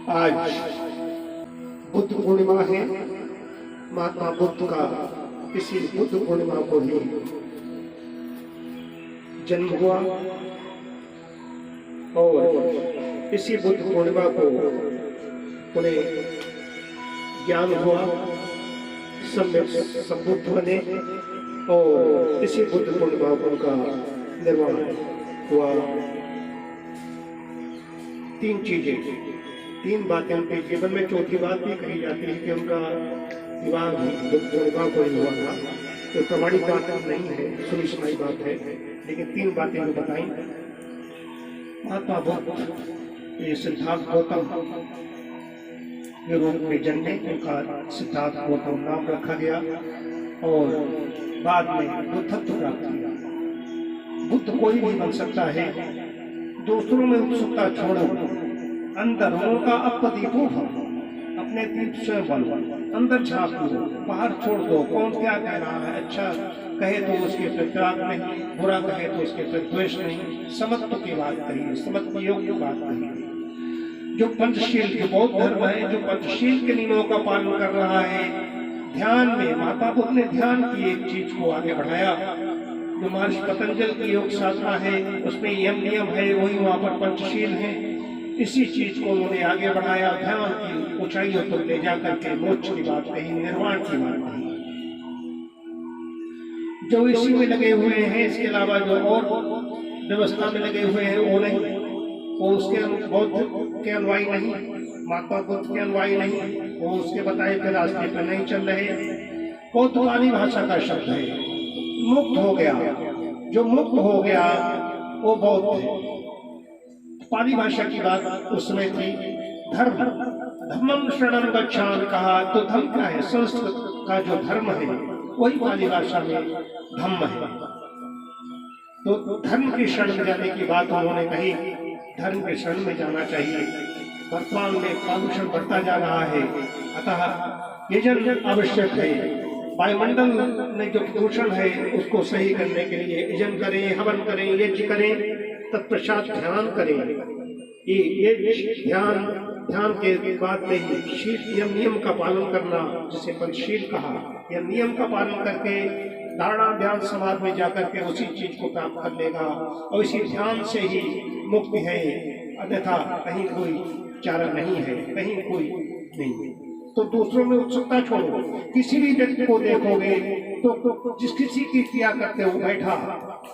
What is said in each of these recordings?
आज बुद्ध पूर्णिमा है। महात्मा बुद्ध का इसी बुद्ध पूर्णिमा को ही जन्म हुआ और इसी बुद्ध पूर्णिमा को उन्हें ज्ञान हुआ, सम्यक संबुद्ध बने और इसी बुद्ध पूर्णिमा को उनका निर्माण हुआ। तीन चीजें, तीन बातें उनके जीवन में, चौथी बात भी कही जाती है कि उनका विवाह भी बुद्ध पूर्णिमा को ही हुआ था। तो प्रमाणित बात नहीं है, सुनी सुनाई बात है, लेकिन तीन बातें उन्हें बताई। महात्मा बुद्ध ये सिद्धार्थ गौतम के रूप में जन्मे, उनका सिद्धार्थ गौतम नाम रखा गया और बाद में बुद्धत्व प्राप्त किया। बुद्ध कोई भी बन सकता है, दूसरों में उत्सुकता छोड़ो, अंदर उनका अपदीपो हो, अपने दीप स्वयं बनो, अंदर झांक लो, बाहर छोड़ दो। कौन क्या कह रहा है, अच्छा कहे तो उसके प्रति राग नहीं, बुरा कहे तो उसके प्रति द्वेष नहीं, समत्व की बात कही, समत्व योग की बात कही। जो पंचशील, जो बौद्ध धर्म है, जो पंचशील के नियमों का पालन कर रहा है, ध्यान में महात्मा बुद्ध ने ध्यान की एक चीज को आगे बढ़ाया। जो महर्षि पतंजल की योग साधना है उसमें यम नियम है, वही वहां पर पंचशील है। इसी चीज को उन्होंने आगे बढ़ाया, ध्यान की ऊंचाइयों तक ले जाकर के मोक्ष की बात कही, निर्वाण की बात कही। जो इसी में लगे हुए हैं, इसके अलावा जो और व्यवस्था में लगे हुए हैं वो नहीं, वो उसके बौद्ध के अनुयायी नहीं, महात्मा बुद्ध के अनुयायी नहीं, वो उसके बताए हुए रास्ते पर नहीं चल रहे। वो तो पाली भाषा का शब्द है, मुक्त हो गया। जो मुक्त हो गया वो बौद्ध है। पाली भाषा की बात उस समय थी। धर्म, धम्मं शरणं गच्छामि कहा, तो धर्म क्या है? संस्कृत का जो धर्म है वही पाली भाषा में धम्म है। तो धर्म की शरण में जाने की बात उन्होंने कही, धर्म के शरण में जाना चाहिए। वर्तमान में प्रदूषण बढ़ता जा रहा है, अतः यजन आवश्यक है। वायुमंडल में जो प्रदूषण है उसको सही करने के लिए यजन करें, हवन करें, यज्ञ करें, तत्पश्चात ध्यान करें। ये ध्यान के बाद में ही शील यम नियम का पालन करना, जिसे पंचशील कहा, यम नियम का पालन करके धारणा ध्यान समाधि में जाकर के उसी चीज को प्राप्त कर लेगा और इसी ध्यान से ही मुक्ति है, अन्यथा कहीं कोई चारा नहीं है, कहीं कोई नहीं। तो दूसरों में उत्सुकता छोड़ो। किसी भी व्यक्ति को देखोगे तो जिस किसी की क्रिया करते हो बैठा,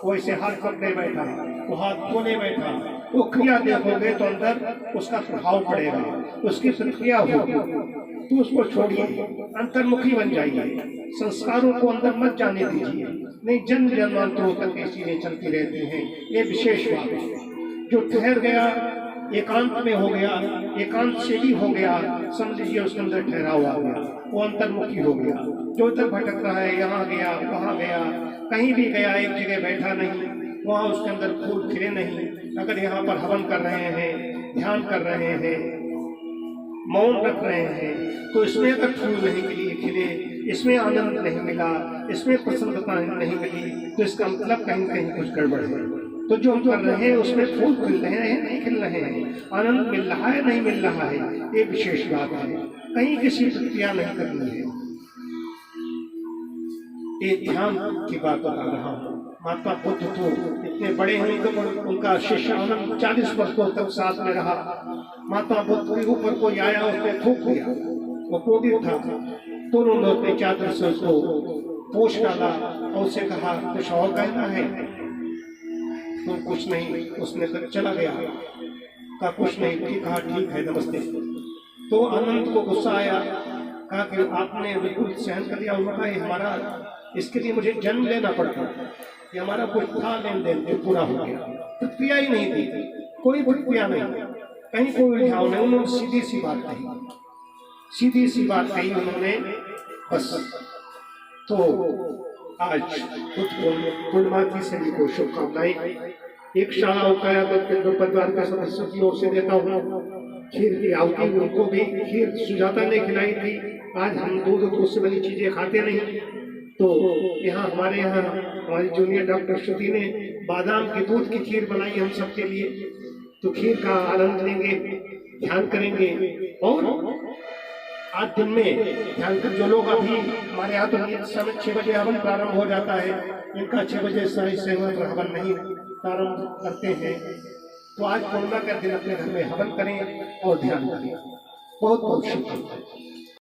वो ऐसे हाथ पकड़े बैठा, वो हाथ धोने बैठा, वो क्रिया देखोगे तो अंदर उसका प्रभाव पड़ेगा, उसकी प्रक्रिया होगी, तो उसको छोड़िए, अंतर्मुखी बन जाइए। संस्कारों को अंदर मत जाने दीजिए, नहीं जन्म जन्मांतरों तक चीजें चलती रहती हैं। ये विशेष बात है। जो ठहर गया, एकांत में हो गया, एकांत से भी हो गया, समझ लीजिए उसके अंदर ठहराव आ गया, वो अंतर्मुखी हो गया। जो इधर भटक रहा है, यहाँ गया वहाँ गया, कहीं भी गया, एक जगह बैठा नहीं, वहाँ उसके अंदर फूल खिले नहीं। अगर यहाँ पर हवन कर रहे हैं, ध्यान कर रहे हैं, मौन रख रहे हैं, तो इसमें अगर फूल नहीं खिले, इसमें आनंद नहीं मिला, इसमें प्रसन्नता नहीं मिली, तो इसका मतलब कहीं कहीं कुछ गड़बड़ है। तो जो हम कर रहे हैं उसमें फूल खिल रहे हैं, नहीं खिल रहे हैं, आनंद मिल रहा है, नहीं मिल रहा है, ये विशेष बात है। कहीं किसी प्रक्रिया नहीं करनी है। ये ध्यान की बात बता रहा हूँ। महात्मा बुद्ध तो इतने बड़े हैं, तो उनका शिष्य आनंद 40 वर्षों तक साथ में रहा। महात्मा बुद्ध के ऊपर कोई आया, उसने थूक दिया, वो क्रोधित था, तो उन्होंने अपने चादर से उसको पोंछ डाला और उसे कहा कुछ और कहना है? तो कुछ नहीं, उसने तो चला गया, कहा कुछ नहीं, कहा ठीक है, नमस्ते। तो आनंद को गुस्सा आया, कहा कि आपने बिल्कुल सहन कर लिया। उन्होंने कहा हमारा, इसके लिए मुझे जन्म लेना पड़ता, ये हमारा कुछ था लेन देन जो पूरा हो गया। प्रक्रिया ही नहीं थी, कोई प्रक्रिया नहीं, कहीं कोई उलझाव नहीं। उन्होंने सीधी सी बात कही, सीधी सी बात कही उन्होंने, बस। तो आज बुद्ध पूर्णिमा की सभी को शुभकामनाएं। एक शाला उकाया तो परिवार के सदस्यों की ओर से देता हूँ। खीर की आहुति उनको भी खीर सुजाता ने खिलाई थी। आज हम दूध से बनी चीजें खाते नहीं, तो यहाँ हमारी जूनियर डॉक्टर श्रुति ने बादाम की दूध की खीर बनाई हम सबके लिए, तो खीर का आनंद लेंगे। ध्यान करेंगे। और आज दिन में ध्यान कर जो लोग अभी हमारे यहाँ तो नियत समय 6 बजे हवन प्रारंभ हो जाता है, इनका 6 बजे से हवन नहीं प्रारंभ करते हैं, तो आज पूर्णिमा का दिन अपने घर में हवन करें और ध्यान करें। बहुत बहुत शुभ।